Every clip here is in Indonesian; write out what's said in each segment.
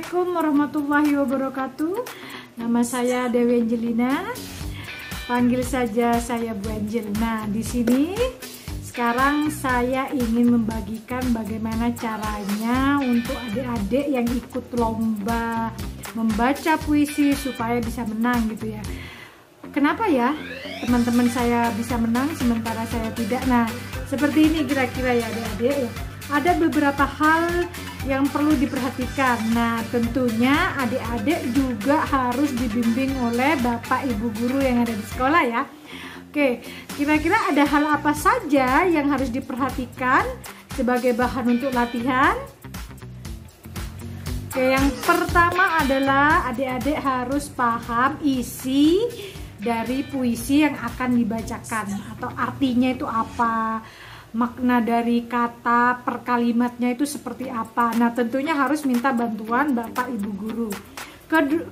Assalamualaikum warahmatullahi wabarakatuh. Nama saya Dewi Angelina. Panggil saja saya Bu Angel. Nah, di sini sekarang saya ingin membagikan bagaimana caranya untuk adik-adik yang ikut lomba membaca puisi supaya bisa menang gitu ya. Kenapa ya teman-teman saya bisa menang sementara saya tidak? Nah, seperti ini kira-kira ya adik-adik ya. Ada beberapa hal yang perlu diperhatikan. Nah, tentunya adik-adik juga harus dibimbing oleh Bapak Ibu guru yang ada di sekolah ya. Oke, kira-kira ada hal apa saja yang harus diperhatikan sebagai bahan untuk latihan? Oke, yang pertama adalah adik-adik harus paham isi dari puisi yang akan dibacakan atau artinya itu apa, makna dari kata per kalimatnya itu seperti apa. Nah, tentunya harus minta bantuan Bapak Ibu guru.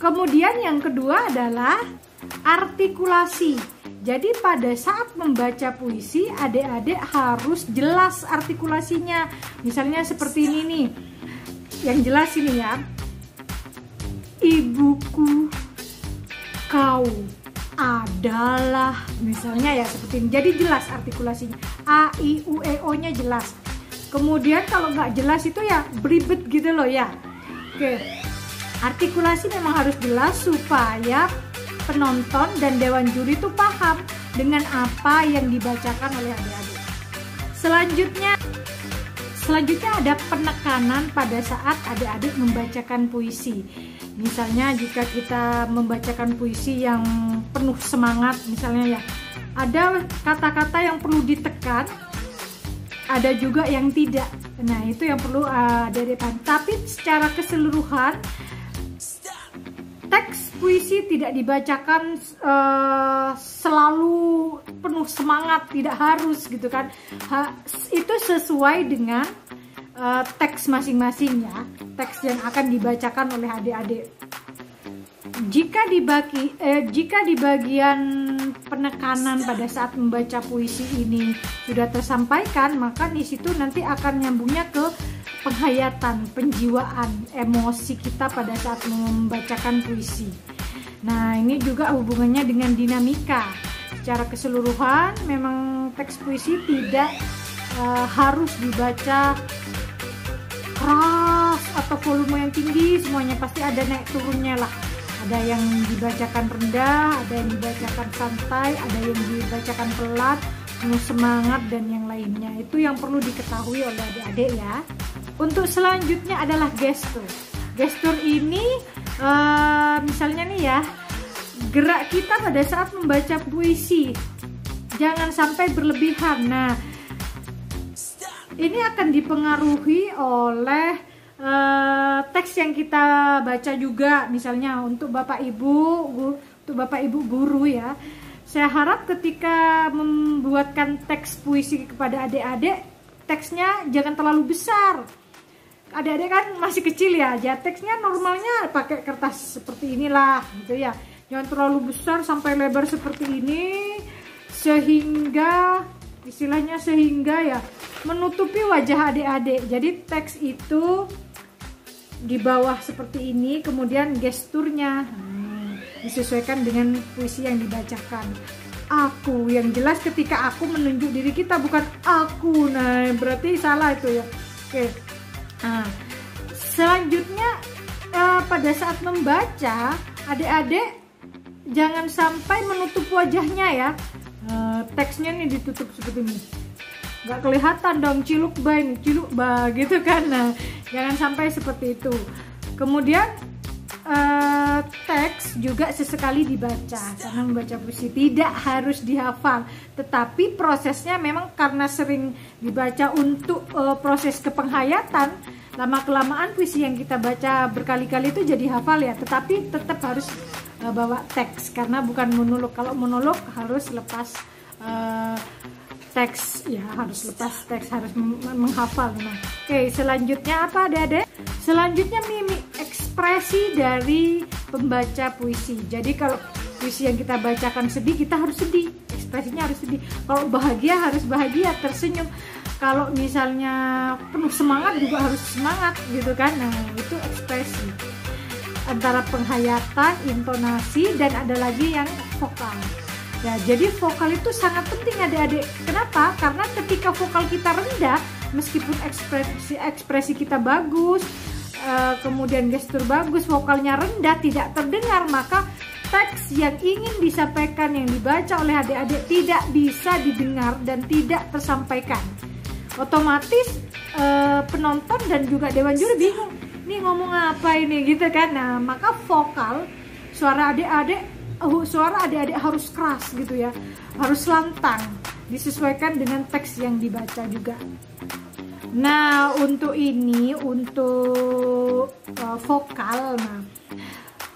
Kemudian yang kedua adalah artikulasi. Jadi pada saat membaca puisi adik-adik harus jelas artikulasinya. Misalnya seperti ini nih. Yang jelas ini ya. Ibuku, kau adalah, misalnya ya seperti ini. Jadi jelas artikulasinya. A, I, U, E, O nya jelas. Kemudian kalau nggak jelas itu ya beribet gitu loh ya. Oke, artikulasi memang harus jelas supaya penonton dan dewan juri itu paham dengan apa yang dibacakan oleh adik-adik. Selanjutnya ada penekanan pada saat adik-adik membacakan puisi. Misalnya jika kita membacakan puisi yang penuh semangat misalnya ya, ada kata-kata yang perlu ditekan, ada juga yang tidak. Nah, itu yang perlu adik-adik paham. Tapi secara keseluruhan teks puisi tidak dibacakan selalu penuh semangat, tidak harus gitu kan. Itu sesuai dengan teks masing-masing ya, teks yang akan dibacakan oleh adik-adik. Jika di bagian penekanan pada saat membaca puisi ini sudah tersampaikan, maka di situ nanti akan nyambungnya ke penghayatan, penjiwaan, emosi kita pada saat membacakan puisi. Nah, ini juga hubungannya dengan dinamika. Secara keseluruhan memang teks puisi tidak harus dibaca keras atau volume yang tinggi, semuanya pasti ada naik turunnya lah. Ada yang dibacakan rendah, ada yang dibacakan santai, ada yang dibacakan pelan, penuh semangat, dan yang lainnya. Itu yang perlu diketahui oleh adik-adik ya. Untuk selanjutnya adalah gestur. Gestur ini misalnya nih ya, gerak kita pada saat membaca puisi jangan sampai berlebihan. Nah, ini akan dipengaruhi oleh teks yang kita baca juga. Misalnya untuk Bapak Ibu guru ya, saya harap ketika membuatkan teks puisi kepada adik-adik, teksnya jangan terlalu besar. Adik-adik kan masih kecil ya, aja teksnya normalnya pakai kertas seperti inilah gitu ya. Jangan terlalu besar sampai lebar seperti ini, sehingga ya menutupi wajah adik-adik. Jadi teks itu di bawah seperti ini, kemudian gesturnya disesuaikan dengan puisi yang dibacakan. Aku, yang jelas ketika aku menunjuk diri kita, bukan aku. Nah, berarti salah itu ya. Oke. Nah, selanjutnya pada saat membaca adik-adik jangan sampai menutup wajahnya ya. Teksnya nih ditutup seperti ini, nggak kelihatan dong, ciluk ba gitu kan. Nah, jangan sampai seperti itu. Kemudian teks juga sesekali dibaca, karena membaca puisi tidak harus dihafal, tetapi prosesnya memang karena sering dibaca untuk proses kepenghayatan, lama-kelamaan puisi yang kita baca berkali-kali itu jadi hafal ya. Tetapi tetap harus bawa teks, karena bukan monolog. Kalau monolog harus lepas teks ya, harus lepas teks, harus menghafal. Nah, oke, selanjutnya apa adik-adik? Selanjutnya mimik, ekspresi dari pembaca puisi. Jadi kalau puisi yang kita bacakan sedih, kita harus sedih, ekspresinya harus sedih. Kalau bahagia harus bahagia, tersenyum. Kalau misalnya penuh semangat juga harus semangat gitu kan. Nah, itu ekspresi. antara penghayatan, intonasi, dan ada lagi yang vokal. Ya, jadi vokal itu sangat penting adik-adik. Kenapa? Karena ketika vokal kita rendah, meskipun ekspresi kita bagus, kemudian gestur bagus, vokalnya rendah, tidak terdengar, maka teks yang ingin disampaikan, yang dibaca oleh adik-adik tidak bisa didengar dan tidak tersampaikan. Otomatis penonton dan juga dewan juri bingung, ini ngomong apa ini gitu kan. Nah, maka vokal, suara adik-adik harus keras gitu ya, harus lantang, disesuaikan dengan teks yang dibaca juga. Nah, untuk vokal, nah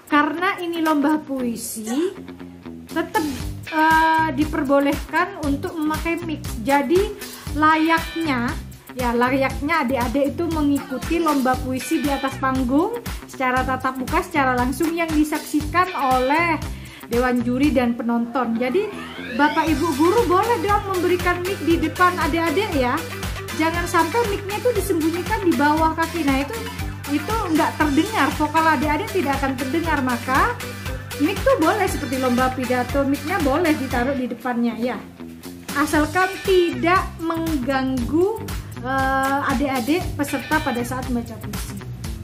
karena ini lomba puisi, tetap diperbolehkan untuk memakai mic. Jadi layaknya adik-adik itu mengikuti lomba puisi di atas panggung secara tatap muka, secara langsung, yang disaksikan oleh dewan juri dan penonton. Jadi Bapak Ibu guru boleh dong memberikan mic di depan adik-adik ya. Jangan sampai mic-nya itu disembunyikan di bawah kaki. Nah, itu nggak terdengar, vokal adik-adik tidak akan terdengar. Maka mic tuh boleh seperti lomba pidato, mic-nya boleh ditaruh di depannya ya, asalkan tidak mengganggu adik-adik peserta pada saat membaca puisi.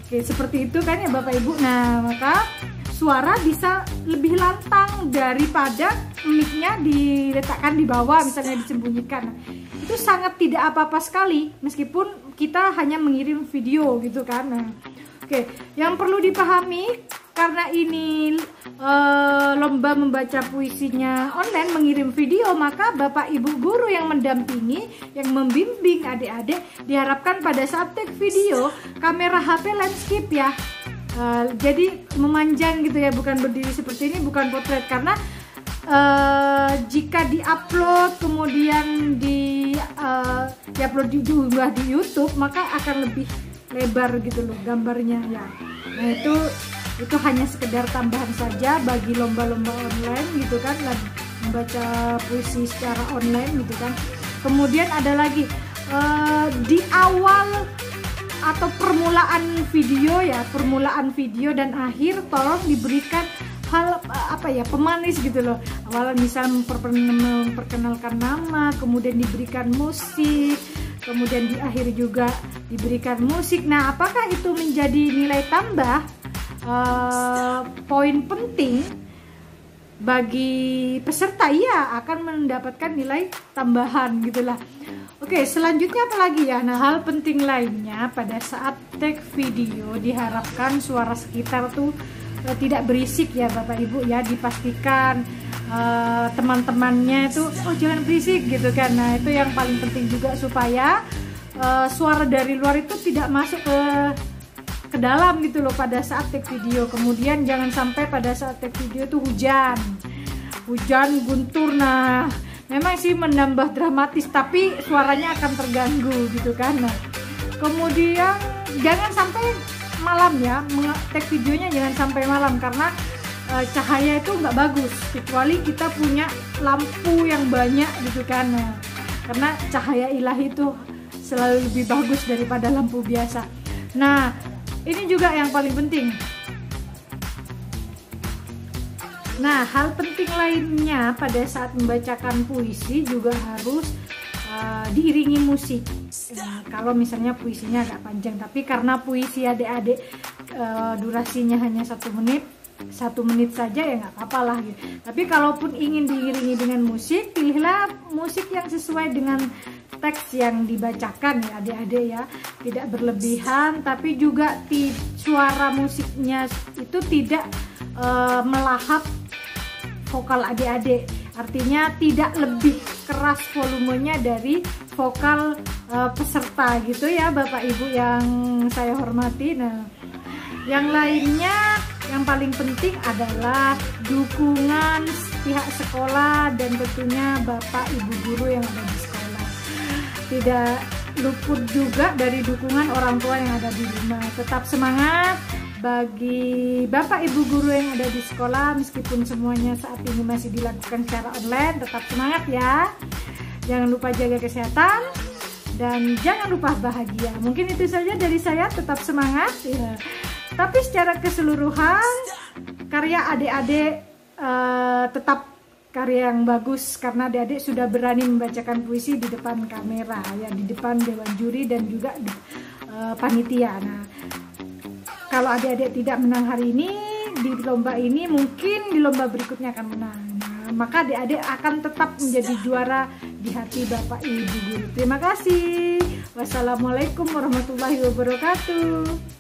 Oke, seperti itu kan ya Bapak Ibu. Nah, maka suara bisa lebih lantang daripada mic-nya diletakkan di bawah, misalnya disembunyikan. Itu sangat tidak apa-apa sekali, meskipun kita hanya mengirim video gitu kan. Nah, oke, yang perlu dipahami, karena ini lomba membaca puisinya online, mengirim video, maka Bapak Ibu guru yang mendampingi, yang membimbing adik-adik, diharapkan pada saat take video, kamera HP landscape ya. Jadi memanjang gitu ya, bukan berdiri seperti ini, bukan potret. Karena jika diupload kemudian diupload diunggah di YouTube, maka akan lebih lebar gitu loh gambarnya ya. Nah, itu hanya sekedar tambahan saja bagi lomba-lomba online gitu kan, membaca puisi secara online gitu kan. Kemudian ada lagi di awal atau permulaan video dan akhir, tolong diberikan hal pemanis gitu loh. Awalan misal memperkenalkan nama, kemudian diberikan musik, kemudian di akhir juga diberikan musik. Nah, apakah itu menjadi nilai tambah, poin penting bagi peserta? Iya, akan mendapatkan nilai tambahan gitulah. Oke, selanjutnya apa lagi ya? Nah, hal penting lainnya pada saat take video diharapkan suara sekitar tuh tidak berisik ya Bapak Ibu ya. Dipastikan teman-temannya itu jangan berisik gitu kan. Nah, itu yang paling penting juga, supaya suara dari luar itu tidak masuk ke dalam gitu loh pada saat take video. Kemudian jangan sampai pada saat take video itu hujan guntur. Nah, memang sih menambah dramatis, tapi suaranya akan terganggu gitu kan. Nah, kemudian jangan sampai malam ya, take videonya jangan sampai malam, karena cahaya itu nggak bagus, kecuali kita punya lampu yang banyak gitu kan. Nah, karena cahaya ilahi itu selalu lebih bagus daripada lampu biasa. Nah, ini juga yang paling penting. Nah, hal penting lainnya pada saat membacakan puisi juga harus diiringi musik. Kalau misalnya puisinya agak panjang, tapi karena puisi adik-adik durasinya hanya 1 menit saja ya nggak apa-apa lah gitu. Tapi kalaupun ingin diiringi dengan musik, pilihlah musik yang sesuai dengan teks yang dibacakan ya adik-adik ya. Tidak berlebihan, tapi juga suara musiknya itu tidak melahap vokal adik-adik, artinya tidak lebih keras volumenya dari vokal peserta gitu ya Bapak Ibu yang saya hormati. Nah, yang lainnya yang paling penting adalah dukungan pihak sekolah dan tentunya Bapak Ibu guru yang ada di sekolah. Tidak luput juga dari dukungan orang tua yang ada di rumah. Tetap semangat bagi Bapak Ibu guru yang ada di sekolah, meskipun semuanya saat ini masih dilakukan secara online. Tetap semangat ya, jangan lupa jaga kesehatan dan jangan lupa bahagia. Mungkin itu saja dari saya, tetap semangat ya. Tapi secara keseluruhan karya adik-adik tetap karya yang bagus, karena adik-adik sudah berani membacakan puisi di depan kamera ya, di depan dewan juri dan juga panitia. Nah, kalau adik-adik tidak menang hari ini di lomba ini, mungkin di lomba berikutnya akan menang. Nah, maka adik-adik akan tetap menjadi juara di hati Bapak Ibu guru. Terima kasih. Wassalamualaikum warahmatullahi wabarakatuh.